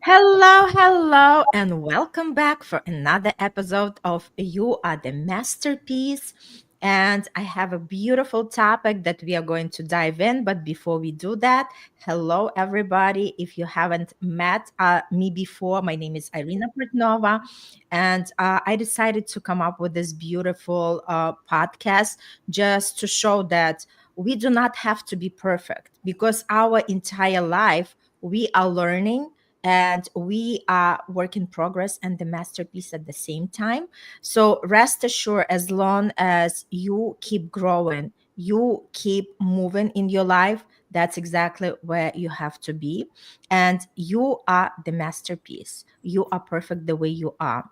Hello, hello, and welcome back for another episode of You Are the Masterpiece. And I have a beautiful topic that we are going to dive in. But before we do that, hello, everybody. If you haven't met me before, my name is Irina Portnova, and I decided to come up with this beautiful podcast just to show that we do not have to be perfect because our entire life we are learning and we are work in progress and the masterpiece at the same time. So rest assured, as long as you keep growing, you keep moving in your life, that's exactly where you have to be. And you are the masterpiece. You are perfect the way you are.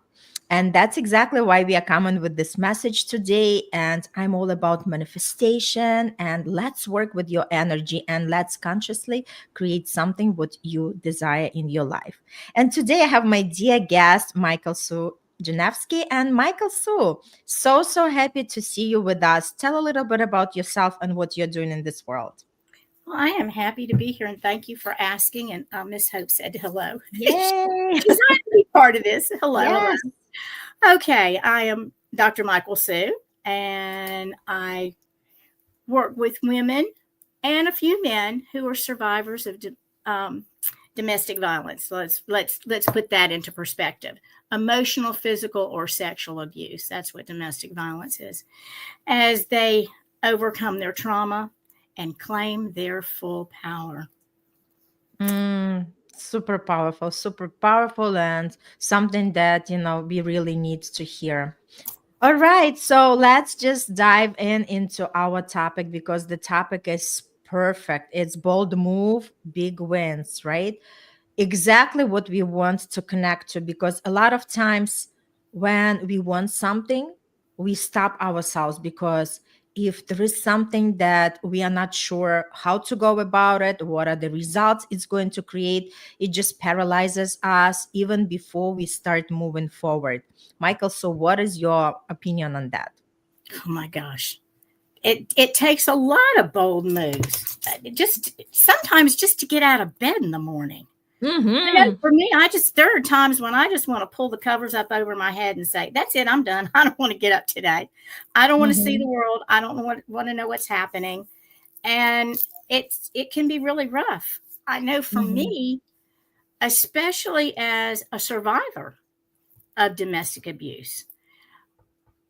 And that's exactly why we are coming with this message today. And I'm all about manifestation. And let's work with your energy and let's consciously create something what you desire in your life. And today I have my dear guest, Michael Sue Jenefsky. And Michael Sue, so happy to see you with us. Tell a little bit about yourself and what you're doing in this world. Well, I am happy to be here and thank you for asking. And Miss Hope said hello. Yay! She's not to be part of this. Hello, Yes. hello. Okay, I am Dr. Michael Sue, and I work with women and a few men who are survivors of domestic violence. Let's put that into perspective: emotional, physical, or sexual abuse. That's what domestic violence is. As they overcome their trauma and claim their full power. Super powerful, and something that, we really need to hear. All right, so let's just dive into our topic because the topic is perfect. It's bold move, big wins, right? Exactly what we want to connect to, because a lot of times when we want something we stop ourselves because if there is something that we are not sure how to go about it, what are the results it's going to create, it just paralyzes us even before we start moving forward. Michael, so what is your opinion on that? Oh my gosh. It takes a lot of bold moves. Just sometimes just to get out of bed in the morning. I know Mm-hmm. for me, there are times when I just want to pull the covers up over my head and say, "That's it, I'm done. I don't want to get up today. I don't want to see Mm-hmm. the world. I don't want to know what's happening." And it can be really rough. I know for Mm-hmm. me, especially as a survivor of domestic abuse,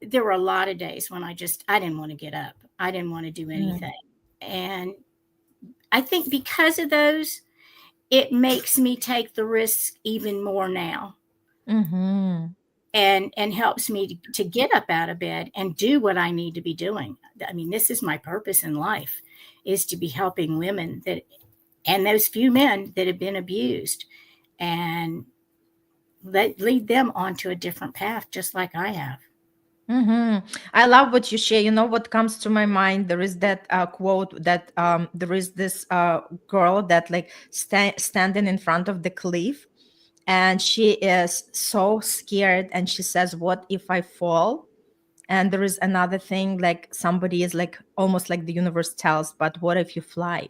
there were a lot of days when I didn't want to get up. I didn't want to do anything. And I think because of those, it makes me take the risk even more now, Mm-hmm. and helps me to get up out of bed and do what I need to be doing. I mean, this is my purpose in life, is to be helping women that and those few men that have been abused, and lead them onto a different path just like I have. I love what you share. You know what comes to my mind? There is that quote that there is this girl that like standing in front of the cliff, and she is so scared, and she says, "What if I fall?" And there is another thing like somebody is like almost like the universe tells, "But what if you fly?"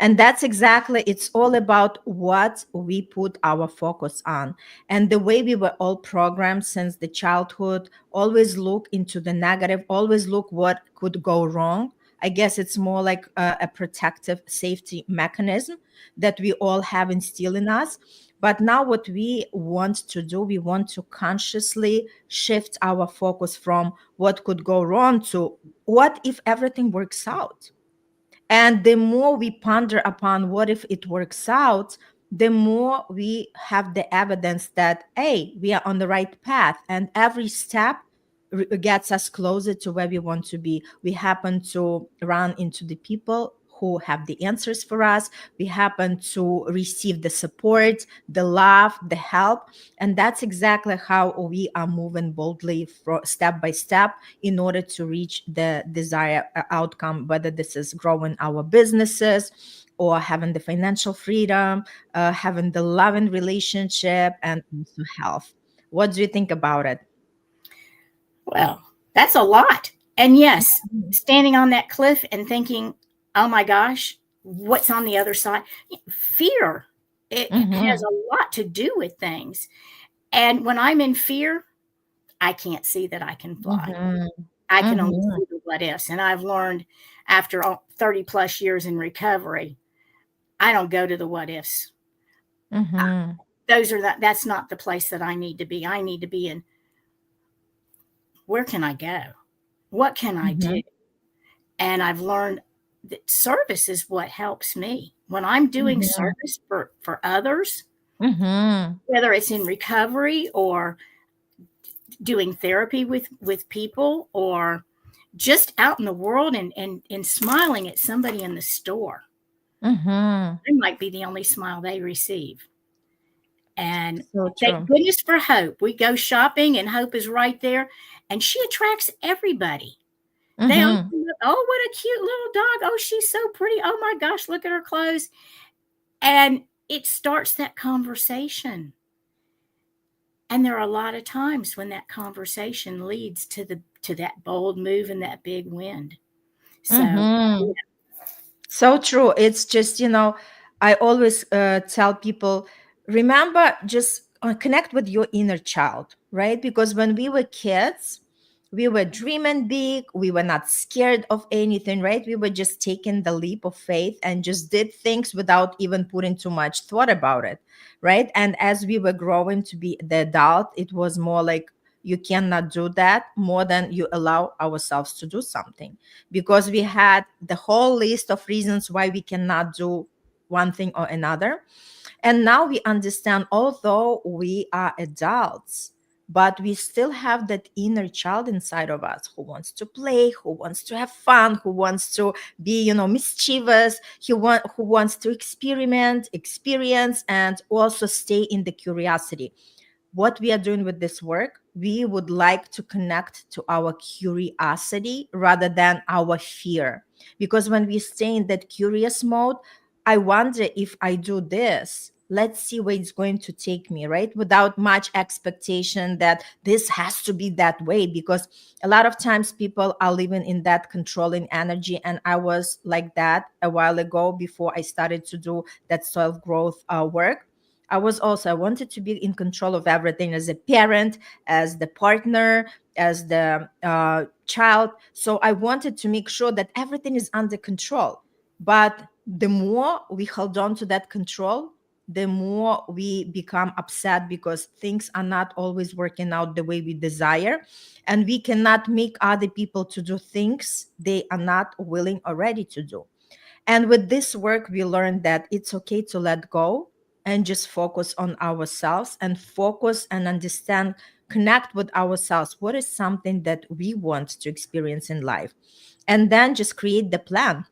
And that's exactly, it's all about what we put our focus on. And the way we were all programmed since the childhood, always look into the negative, always look what could go wrong. I guess it's more like a protective safety mechanism that we all have instilled in us. But now, what we want to do, we want to consciously shift our focus from what could go wrong to what if everything works out. And the more we ponder upon what if it works out, the more we have the evidence that, hey, we are on the right path. And every step gets us closer to where we want to be. We happen to run into the people who have the answers for us. We happen to receive the support, the love, the help. And that's exactly how we are moving boldly step by step in order to reach the desired outcome, whether this is growing our businesses or having the financial freedom, having the loving relationship, and also health. What do you think about it? Well, that's a lot. And yes, Mhm. standing on that cliff and thinking, oh my gosh, what's on the other side? Fear It has Mhm. a lot to do with things. And when I'm in fear, I can't see that I can fly. Mhm. I can only Mhm. see the what ifs. And I've learned after 30 plus years in recovery, I don't go to the what ifs. Mhm. That's not the place that I need to be. I need to be in, where can I go? What can I do? Mhm. And I've learned that service is what helps me. When I'm doing Mhm. service for others, Mhm. whether it's in recovery or doing therapy with people or just out in the world and smiling at somebody in the store, Mhm. I might be the only smile they receive. And So thank true. goodness for Hope. We go shopping and Hope is right there and she attracts everybody. They all Mhm. look, oh, what a cute little dog. Oh, she's so pretty. Oh my gosh, look at her clothes. And it starts that conversation. And there are a lot of times when that conversation leads to that bold move and that big wind. So yeah, Mhm. So true. It's just, I always tell people, remember, just connect with your inner child, right? Because when we were kids, we were dreaming big. We were not scared of anything, right? We were just taking the leap of faith and just did things without even putting too much thought about it, right? And as we were growing to be the adult, it was more like, you cannot do that more than you allow ourselves to do something, because we had the whole list of reasons why we cannot do one thing or another. And now we understand, although we are adults, but we still have that inner child inside of us who wants to play, who wants to have fun, who wants to be, mischievous, who wants to experiment, experience, and also stay in the curiosity. What we are doing with this work, we would like to connect to our curiosity rather than our fear. Because when we stay in that curious mode, I wonder, if I do this, let's see where it's going to take me, right? Without much expectation that this has to be that way. Because a lot of times people are living in that controlling energy. And I was like that a while ago before I started to do that self growth work. I wanted to be in control of everything, as a parent, as the partner, as the child. So I wanted to make sure that everything is under control. But the more we hold on to that control, the more we become upset, because things are not always working out the way we desire. And we cannot make other people to do things they are not willing or ready to do. And with this work, we learned that it's okay to let go and just focus on ourselves, and focus and understand, connect with ourselves. What is something that we want to experience in life? And then just create the plan,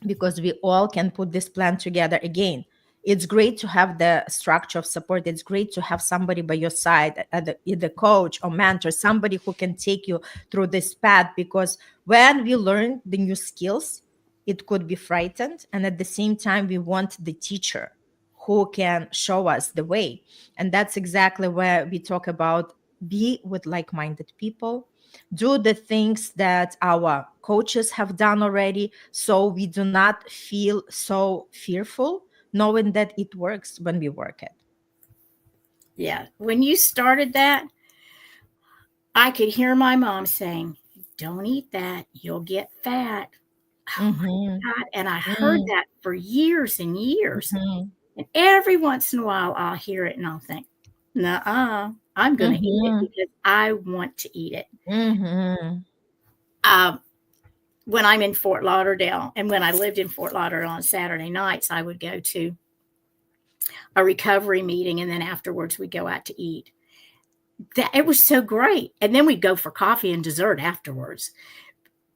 because we all can put this plan together again. It's great to have the structure of support. It's great to have somebody by your side, either coach or mentor, somebody who can take you through this path. Because when we learn the new skills, it could be frightened. And at the same time, we want the teacher who can show us the way. And that's exactly where we talk about, be with like minded people, do the things that our coaches have done already, so we do not feel so fearful, knowing that it works when we work it. yeah. When you started that, I could hear my mom saying, "Don't eat that. You'll get fat." Oh Mm-hmm. my God. And I heard that for years and years. Mm-hmm. And every once in a while, I'll hear it and I'll think, "Nuh-uh, I'm going to eat it Mm-hmm. because I want to eat it." Mm-hmm. Um, when I'm in Fort Lauderdale, and when I lived in Fort Lauderdale on Saturday nights, I would go to a recovery meeting, and then afterwards we'd go out to eat. That it was so great, and then we'd go for coffee and dessert afterwards.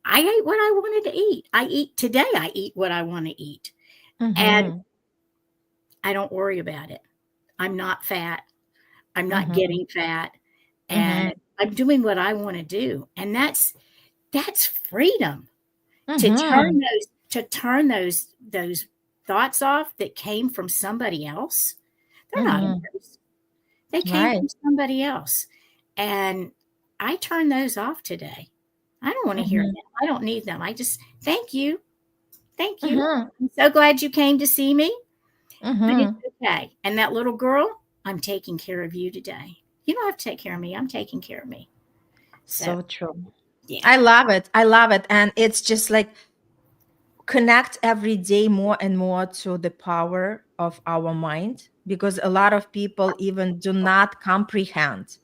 I ate what I wanted to eat. I eat what I want to eat, and Mm-hmm. I don't worry about it. I'm not fat. I'm not Mm-hmm. getting fat, and Mm-hmm. I'm doing what I want to do, and that's freedom to Mm-hmm. turn those thoughts off that came from somebody else. They're not Mm-hmm. yours. They came Right. from somebody else, and I turn those off today. I don't want to hear Mm-hmm. them. I don't need them. I just thank you. Thank you. Mm-hmm. I'm so glad you came to see me. but it's Mm-hmm. okay. And that little girl, I'm taking care of you today. You don't have to take care of me. I'm taking care of me. So, So true. yeah. I love it. I love it. And it's just like connect every day more and more to the power of our mind, because a lot of people even do not comprehend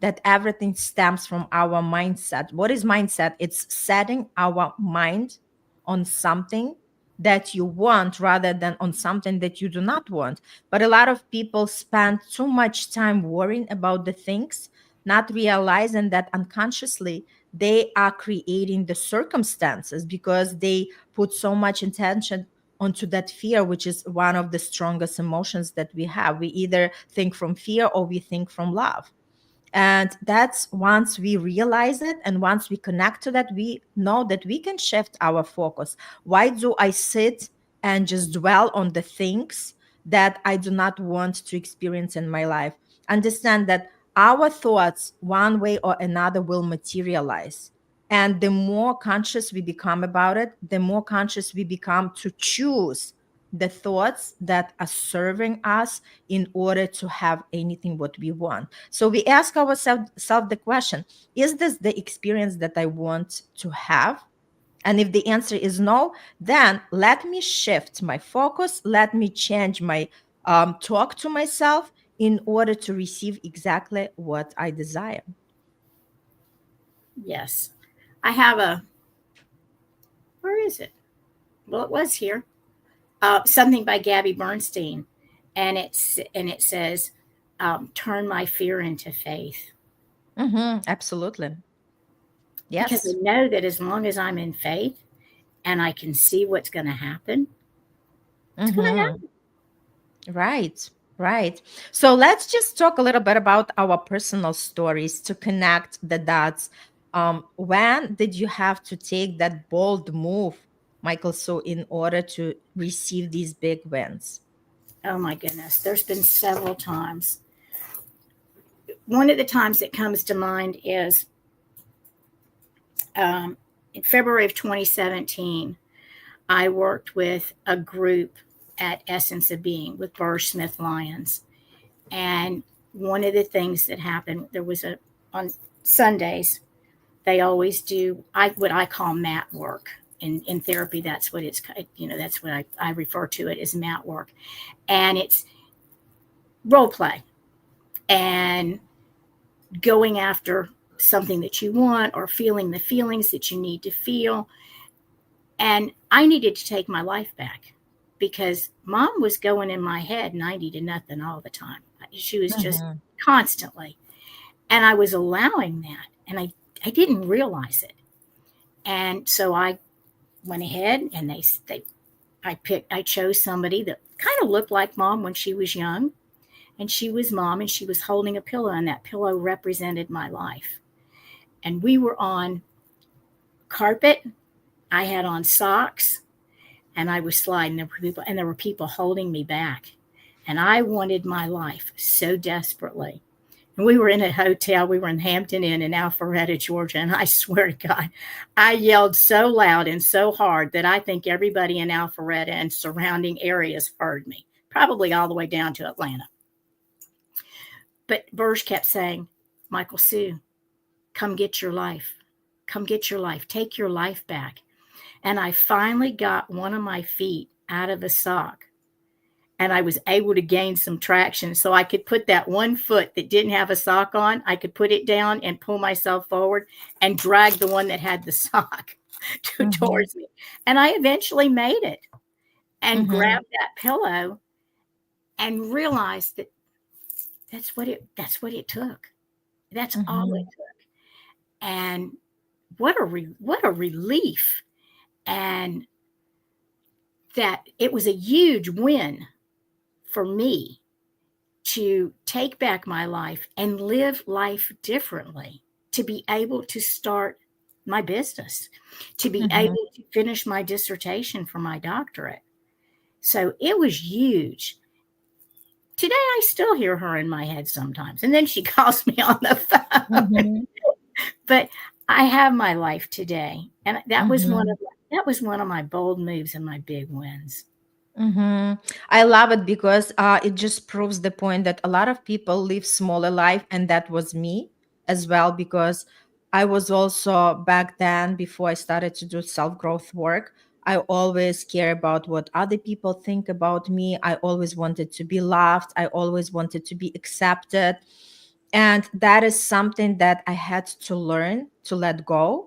that everything stems from our mindset. What is mindset? It's setting our mind on something that you want rather than on something that you do not want. But a lot of people spend too much time worrying about the things, not realizing that unconsciously they are creating the circumstances because they put so much intention onto that fear, which is one of the strongest emotions that we have. We either think from fear or we think from love. And that's once we realize it and once we connect to that, we know that we can shift our focus. Why do I sit and just dwell on the things that I do not want to experience in my life? Understand that our thoughts, one way or another, will materialize. And the more conscious we become about it, the more conscious we become to choose the thoughts that are serving us in order to have anything what we want. So we ask ourselves the question, is this the experience that I want to have? And if the answer is no, then let me shift my focus. Let me change my talk to myself in order to receive exactly what I desire. Yes. I have a, where is it? Well, it was here. Something by Gabby Bernstein. And it says, turn my fear into faith. Absolutely. Because I Yes. know that as long as I'm in faith and I can see what's going to happen, it's going to hmm Right, right. So let's just talk a little bit about our personal stories to connect the dots. When did you have to take that bold move, Michael, so in order to receive these big wins? happen. Oh my goodness. There's been several times. One of the times that comes to mind is um, in February of 2017. I worked with a group at Essence of Being with Burr Smith Lyons. And one of the things that happened, there was a, on Sundays, they always do what I call mat work. In therapy, that's what it's, that's what I refer to it as mat work. And it's role play and going after something that you want or feeling the feelings that you need to feel. And I needed to take my life back because mom was going in my head 90 to nothing all the time. She was just Mhm, constantly. And I was allowing that. And I didn't realize it. And so I went ahead and I chose somebody that kind of looked like mom when she was young. And she was mom and she was holding a pillow, and that pillow represented my life. And we were on carpet. I had on socks and I was sliding. There were people holding me back, and I wanted my life so desperately. And we were in a hotel. We were in Hampton Inn in Alpharetta, Georgia, and I swear to God, I yelled so loud and so hard that I think everybody in Alpharetta and surrounding areas heard me, probably all the way down to Atlanta. But Burge kept saying, "Michael Sue, come get your life. Come get your life. Take your life back." And I finally got one of my feet out of a sock, and I was able to gain some traction so I could put that one foot that didn't have a sock on, I could put it down and pull myself forward and drag the one that had the sock mhm, towards me. And I eventually made it and mhm, grabbed that pillow and realized that that's what it took. That's all it mhm, took. And what a relief, and that it was a huge win for me to take back my life and live life differently, to be able to start my business, to be mhm. able to finish my dissertation for my doctorate. So it was huge. Today, I still hear her in my head sometimes, and then she calls me on the phone. Mhm, But I have my life today, and mhm, that was one of my bold moves and my big wins. Mm-hmm. I love it because it just proves the point that a lot of people live smaller life, and that was me as well. Because I was also back then, before I started to do self growth work, I always care about what other people think about me. I always wanted to be loved. I always wanted to be accepted, and that is something that I had to learn to let go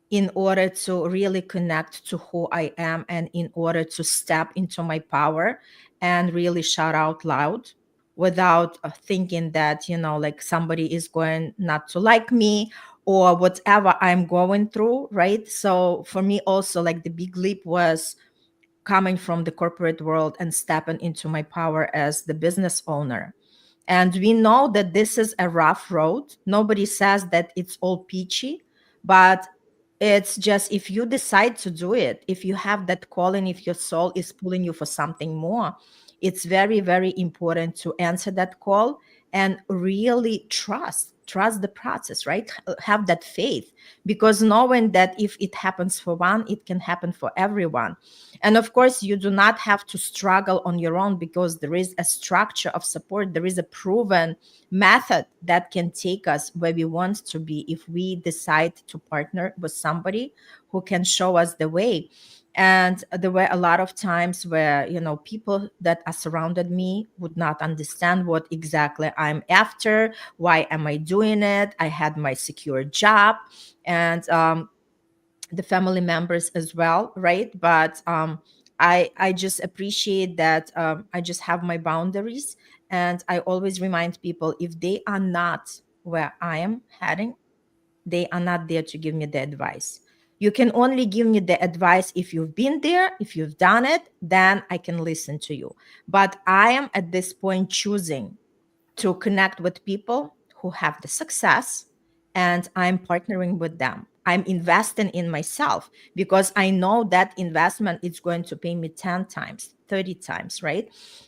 in order to really connect to who I am, and in order to step into my power and really shout out loud without thinking that, like somebody is going not to like me or whatever I'm going through, right? So for me, also, like the big leap was coming from the corporate world and stepping into my power as the business owner. And we know that this is a rough road. Nobody says that it's all peachy, but it's just, if you decide to do it, if you have that calling, if your soul is pulling you for something more, it's very, very important to answer that call and really trust the process, right? Have that faith, because knowing that if it happens for one, it can happen for everyone. And of course, you do not have to struggle on your own, because there is a structure of support. There is a proven method that can take us where we want to be if we decide to partner with somebody who can show us the way. And there were a lot of times where, people that are surrounded me would not understand what exactly I'm after. Why am I doing it? I had my secure job, and the family members as well, right? But I just appreciate that I just have my boundaries, and I always remind people, if they are not where I am heading, they are not there to give me the advice. You can only give me the advice if you've been there, if you've done it, then I can listen to you. But I am at this point choosing to connect with people who have the success, and I'm partnering with them. I'm investing in myself, because I know that investment is going to pay me 10 times, 30 times, right?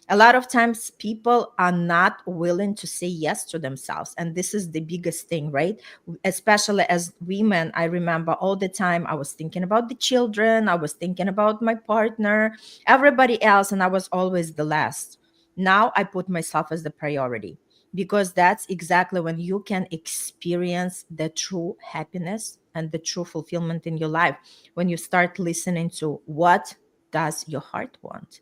A lot of times people are not willing to say yes to themselves, and this is the biggest thing, right? Especially as women, I remember all the time I was thinking about the children, I was thinking about my partner, everybody else, and I was always the last. Now I put myself as the priority, because that's exactly when you can experience the true happiness and the true fulfillment in your life, when you start listening to what does your heart want,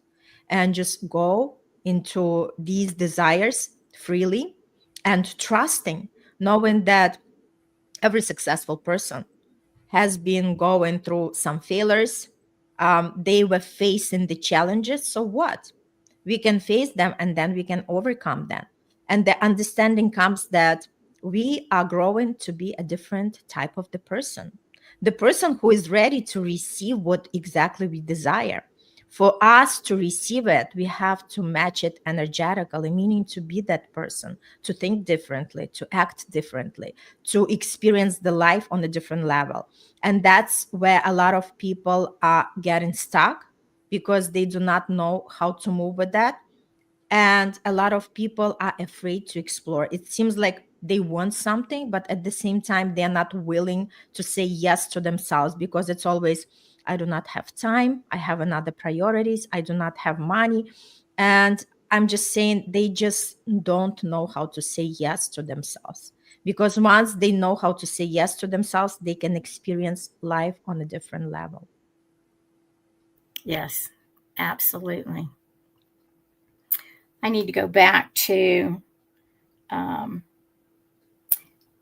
and just go into these desires freely, and trusting, knowing that every successful person has been going through some failures. They were facing the challenges. So what? We can face them, and then we can overcome them. And the understanding comes that we are growing to be a different type of the person who is ready to receive what exactly we desire. For us to receive it, we have to match it energetically, meaning to be that person, to think differently, to act differently, to experience the life on a different level. And that's where a lot of people are getting stuck, because they do not know how to move with that. And a lot of people are afraid to explore. It seems like they want something, but at the same time they're not willing to say yes to themselves, because it's always, I do not have time, I have another priorities, I do not have money. And I'm just saying, they just don't know how to say yes to themselves, because once they know how to say yes to themselves, they can experience life on a different level. Yes, absolutely. I need to go back to um,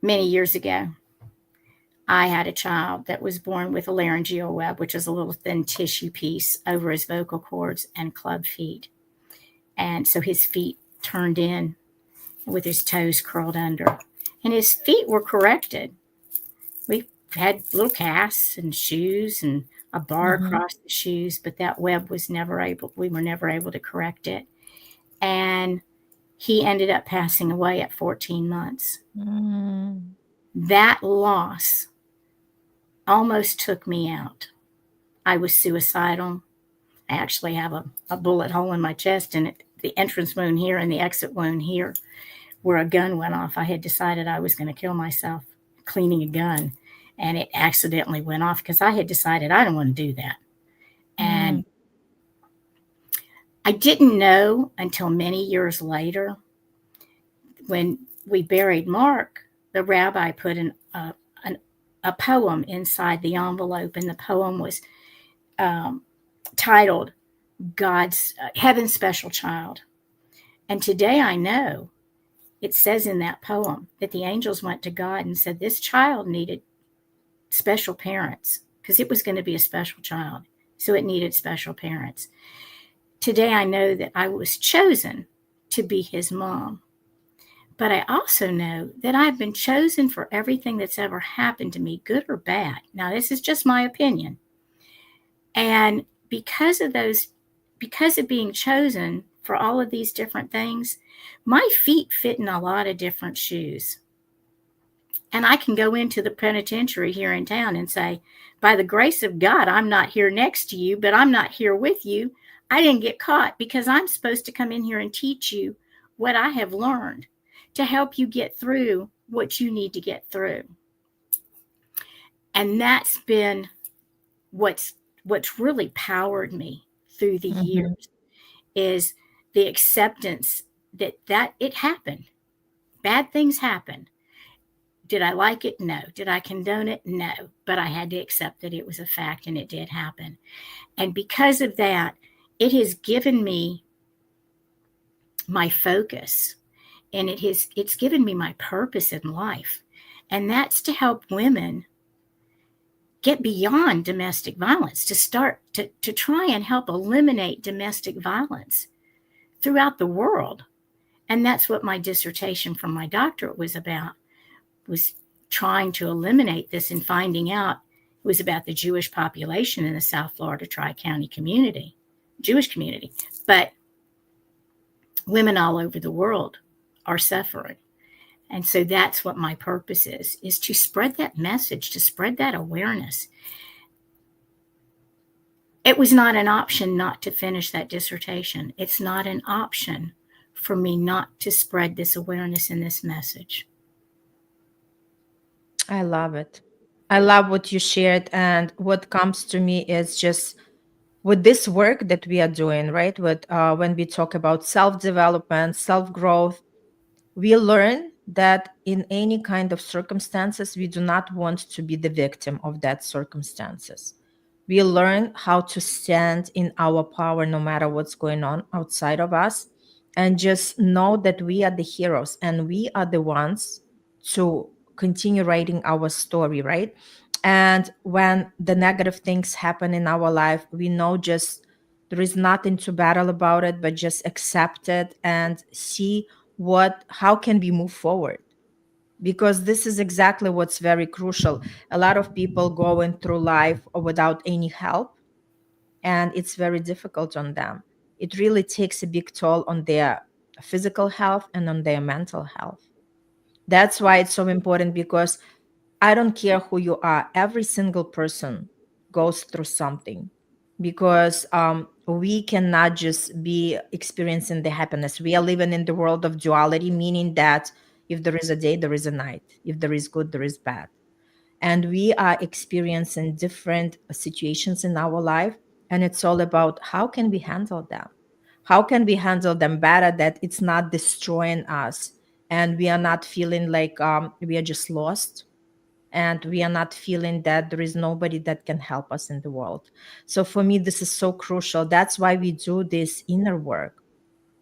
many years ago. I had a child that was born with a laryngeal web, which is a little thin tissue piece over his vocal cords and club feet. And so his feet turned in with his toes curled under. And his feet were corrected. We had little casts and shoes and a bar Mm-hmm. across the shoes, but that web was never able, we were never able to correct it. And he ended up passing away at 14 months. Mm. That loss almost took me out. I was suicidal. I actually have a bullet hole in my chest, and the entrance wound here and the exit wound here, where a gun went off. I had decided I was going to kill myself cleaning a gun, and it accidentally went off because I had decided I didn't want to do that. And Mm. I didn't know until many years later when we buried Mark, the rabbi put an, a poem inside the envelope, and the poem was um, titled God's Heaven's Special Child. And today I know it says in that poem that the angels went to God and said this child needed special parents because it was going to be a special child. So it needed special parents. Today I know that I was chosen to be his mom. But I also know that I've been chosen for everything that's ever happened to me, good or bad. Now, this is just my opinion. And because of being chosen for all of these different things, my feet fit in a lot of different shoes. And I can go into the penitentiary here in town and say, by the grace of God, I'm not here next to you, but I'm not here with you. I didn't get caught because I'm supposed to come in here and teach you what I have learned to help you get through what you need to get through. And that's been what's really powered me through the Mm-hmm. years is the acceptance that it happened. Bad things happen. Did I like it? No. Did I condone it? No. But I had to accept that it was a fact and it did happen. And because of that, it has given me my focus and it's given me my purpose in life. And that's to help women get beyond domestic violence, to start to try and help eliminate domestic violence throughout the world. And that's what my dissertation from my doctorate was about, was trying to eliminate this and finding out it was about the Jewish population in the South Florida Tri-County community, Jewish community. But women all over the world are suffering. And so that's what my purpose is to spread that message, to spread that awareness. It was not an option not to finish that dissertation. It's not an option for me not to spread this awareness and this message. I love it. I love what you shared. And what comes to me is just with this work that we are doing, right? When we talk about self development, self growth, we learn that in any kind of circumstances, we do not want to be the victim of that circumstances. We learn how to stand in our power no matter what's going on outside of us, and just know that we are the heroes and we are the ones to continue writing our story, right? And when the negative things happen in our life, we know just there is nothing to battle about it, but just accept it and see how can we move forward, because this is exactly what's very crucial. A lot of people going through life without any help, and it's very difficult on them. It really takes a big toll on their physical health and on their mental health. That's why it's so important, because I don't care who you are, every single person goes through something, because we cannot just be experiencing the happiness. We are living in the world of duality, meaning that if there is a day, there is a night. If there is good, there is bad. And we are experiencing different situations in our life. And it's all about how can we handle them? How can we handle them better, that it's not destroying us and we are not feeling like we are just lost, and we are not feeling that there is nobody that can help us in the world. So for me, this is so crucial. That's why we do this inner work,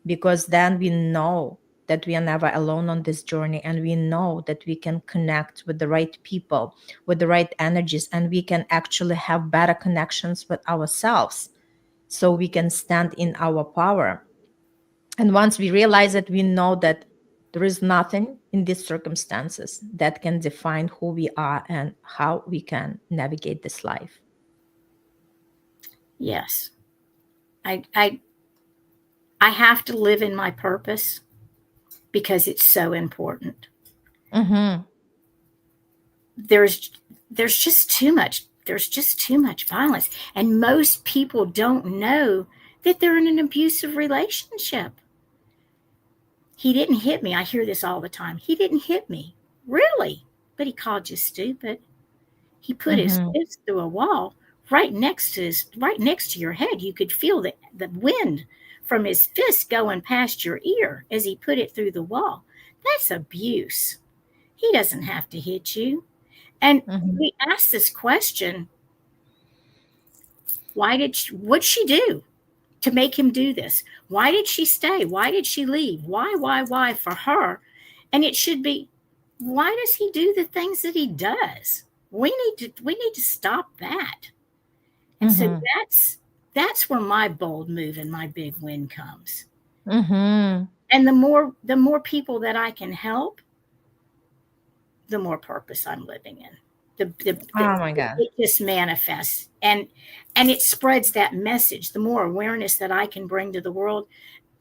because then we know that we are never alone on this journey, and we know that we can connect with the right people, with the right energies, and we can actually have better connections with ourselves, so we can stand in our power. And once we realize it, we know that there is nothing in these circumstances that can define who we are and how we can navigate this life. Yes. I I I have to live in my purpose because it's so important. Mm-hmm. There's there's just too much violence, and most people don't know that they're in an abusive relationship. He didn't hit me. I hear this all the time. He didn't hit me. Really? But he called you stupid. He put his Mm-hmm. fist through a wall. right next to your head. You could feel the wind from his fist going past your ear as he put it through the wall. That's abuse. He doesn't have to hit you. And Mm-hmm. we ask this question, what'd she do to make him do this? Why did she stay? Why did she leave? Why for her? And it should be, why does he do the things that he does? We need to stop that. And so Mm-hmm. that's where my bold move and my big win comes. Mm-hmm. And the more people that I can help, the more purpose I'm living in. Oh my God. It just manifests, and it spreads that message. The more awareness that I can bring to the world,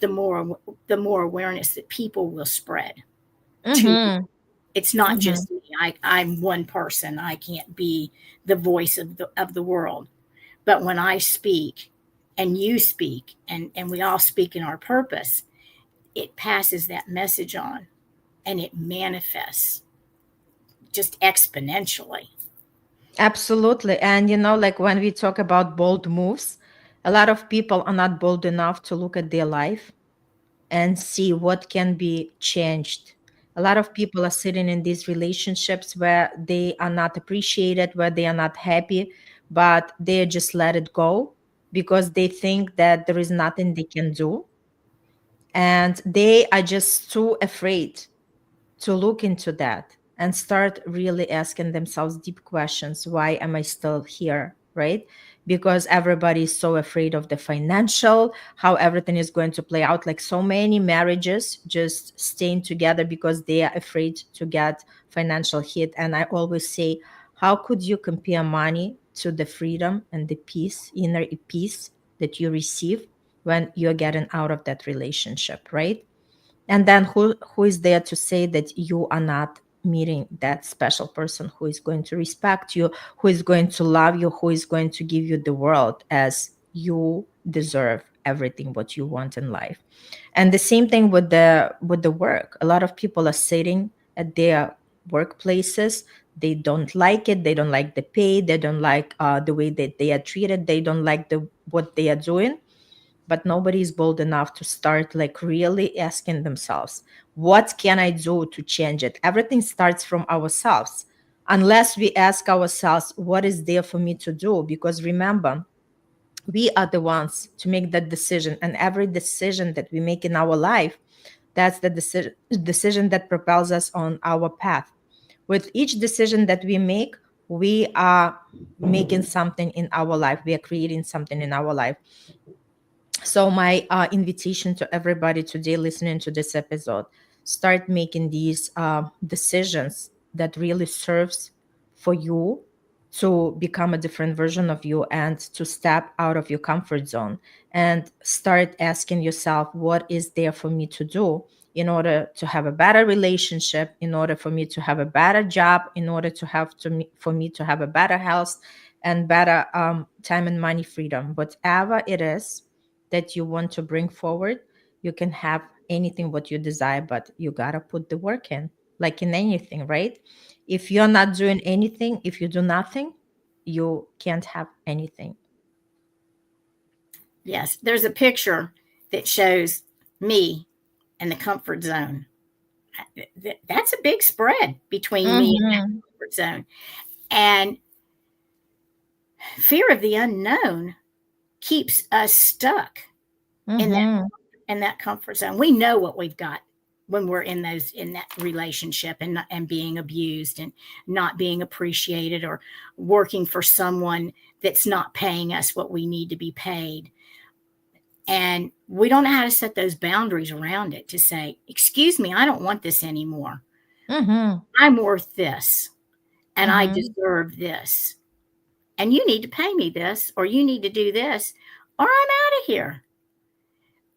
the more the more awareness that people will spread to. Mm-hmm. It's not Mm-hmm. just me. I'm one person. I can't be the voice of the world. But when I speak and you speak and we all speak in our purpose, it passes that message on and it manifests just exponentially. Absolutely. And like when we talk about bold moves, a lot of people are not bold enough to look at their life and see what can be changed. A lot of people are sitting in these relationships where they are not appreciated, where they are not happy, but they just let it go because they think that there is nothing they can do. And they are just too afraid to look into that and start really asking themselves deep questions. Why am I still here? Right? Because everybody is so afraid of the financial, how everything is going to play out. Like so many marriages just staying together because they are afraid to get financial hit. And I always say, how could you compare money to the freedom and the peace, inner peace that you receive when you're getting out of that relationship, right? And then who is there to say that you are not meeting that special person who is going to respect you, who is going to love you, who is going to give you the world as you deserve everything what you want in life. And the same thing with the work. A lot of people are sitting at their workplaces. They don't like it, they don't like the pay, they don't like the way that they are treated, they don't like the what they are doing, but nobody is bold enough to start like really asking themselves, what can I do to change it? Everything starts from ourselves. Unless we ask ourselves, what is there for me to do? Because remember, we are the ones to make that decision. And every decision that we make in our life, that's the decision that propels us on our path. With each decision that we make, we are making something in our life. We are creating something in our life. So my invitation to everybody today listening to this episode, start making these decisions that really serves for you to become a different version of you and to step out of your comfort zone and start asking yourself, what is there for me to do in order to have a better relationship, in order for me to have a better job, in order to have for me to have a better health and better time and money freedom. Whatever it is that you want to bring forward, you can have anything what you desire, but you gotta put the work in, like in anything, right? If you're not doing anything, if you do nothing, you can't have anything. Yes, there's a picture that shows me in the comfort zone. That's a big spread between me and Mm-hmm. that comfort zone. And fear of the unknown keeps us stuck in Mm-hmm. that comfort zone. We know what we've got when we're in that relationship and being abused and not being appreciated, or working for someone that's not paying us what we need to be paid. And we don't know how to set those boundaries around it to say, excuse me, I don't want this anymore. Mm-hmm. I'm worth this and I Mm-hmm. deserve this. And you need to pay me this, or you need to do this, or I'm out of here.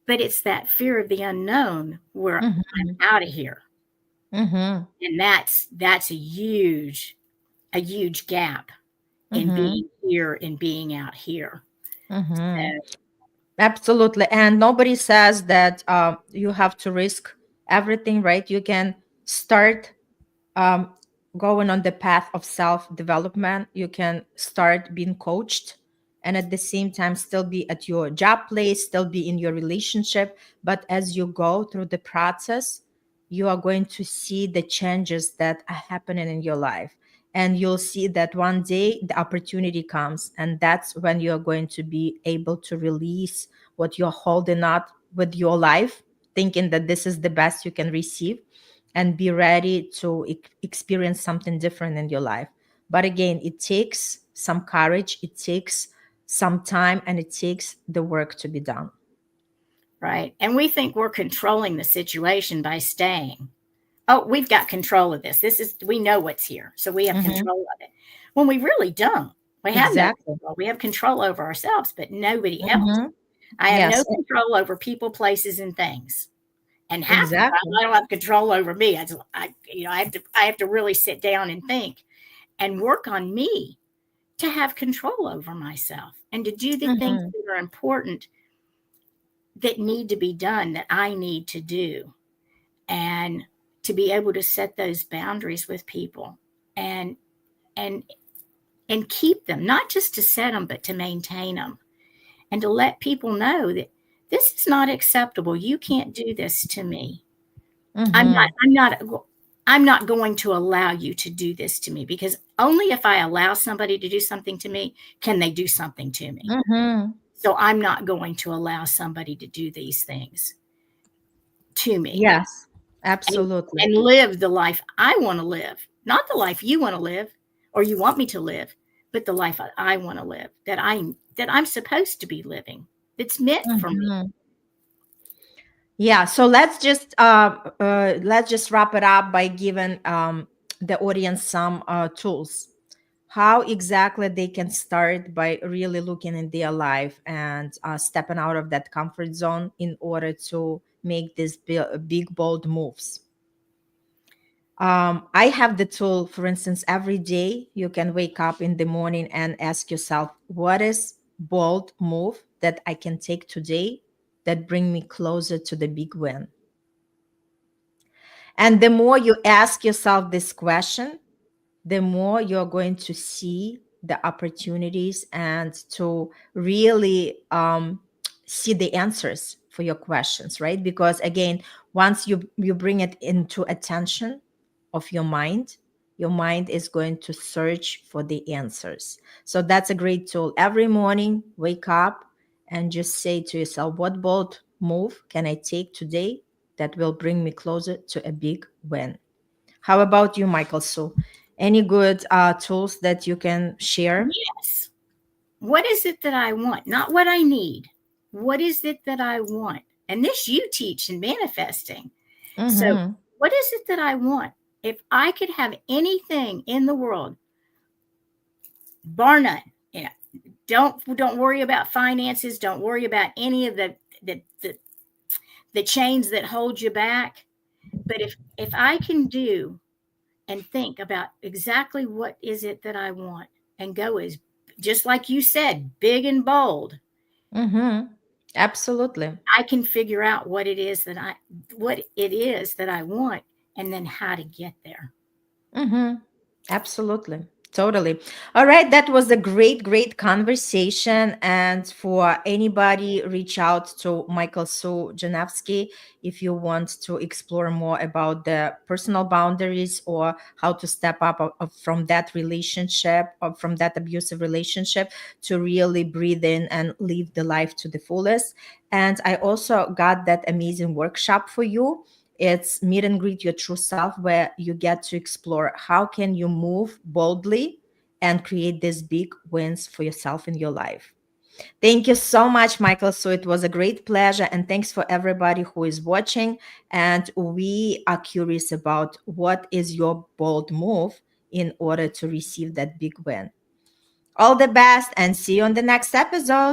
But it's that fear of the unknown where I'm Mm-hmm. out of here. Mm-hmm. And that's a huge gap in Mm-hmm. being here and being out here. Mm-hmm. So Absolutely. And nobody says that you have to risk everything, right? You can start um, going on the path of self development. You can start being coached. and at the same time still be at your job place, still be in your relationship. But as you go through the process, you are going to see the changes that are happening in your life. And you'll see that one day the opportunity comes, and that's when you're going to be able to release what you're holding up with your life, thinking that this is the best you can receive, and be ready to experience something different in your life. But again, it takes some courage, it takes some time, and it takes the work to be done. Right. And we think we're controlling the situation by staying. Oh, we've got control of this. This is, we know what's here. So we have Hmm. control of it. When we really don't. We have no Exactly. control. We have control over ourselves, but nobody else. Hmm. I have no Yes, control over people, places, and things. And half the time, exactly. I don't have control over me. I have to really sit down and think and work on me to have control over myself and to do the things Hmm. that are important that need to be done that I need to do, and to be able to set those boundaries with people and and and keep them, not just to set them but to maintain them, and to let people know that this is not acceptable. You can't do this to me. I'm not Hmm. I'm not I'm not going to allow you to do this to me, because only if I allow somebody to do something to me can they do something to me. Hmm. So I'm not going to allow somebody to do these things to me, Yes, and, absolutely. and live the life I want to live, not the life you want to live or you want me to live, but the life I want to live, that I'm supposed to be living. It's meant for me. Hmm. Yeah, so let's just wrap it up by giving the audience some tools, how exactly they can start by really looking in their life and stepping out of that comfort zone in order to make these big bold moves. I have the tool, for instance, every day you can wake up in the morning and ask yourself, what is bold move that I can take today that bring me closer to the big win? And the more you ask yourself this question, the more you're going to see the opportunities and to really see the answers for your questions, right? Because again, once you bring it into attention of your mind is going to search for the answers. So that's a great tool. Every morning, wake up and just say to yourself, what bold move can I take today that will bring me closer to a big win? How about you, Michael? So, any good tools that you can share? Yes. What is it that I want? Not what I need. What is it that I want? And this you teach in manifesting. So, Mm-hmm. what is it that I want? If I could have anything in the world, bar none, you know, don't worry about finances. Don't worry about any of the chains that hold you back. But if I can do and think about exactly what is it that I want, and go as, just like you said, big and bold, Mm-hmm. Absolutely. I can figure out what it is that I want, and then how to get there. Mm-hmm. Absolutely. Totally. All right. That was a great, great conversation. And for anybody, reach out to Michael Sue Jenefsky if you want to explore more about the personal boundaries or how to step up from that relationship or from that abusive relationship to really breathe in and live the life to the fullest. And I also got that amazing workshop for you. It's meet and greet your true self, where you get to explore how can you move boldly and create these big wins for yourself in your life. Thank you so much, Michael. So it was a great pleasure, and thanks for everybody who is watching. And we are curious about what is your bold move in order to receive that big win. All the best, and see you on the next episode.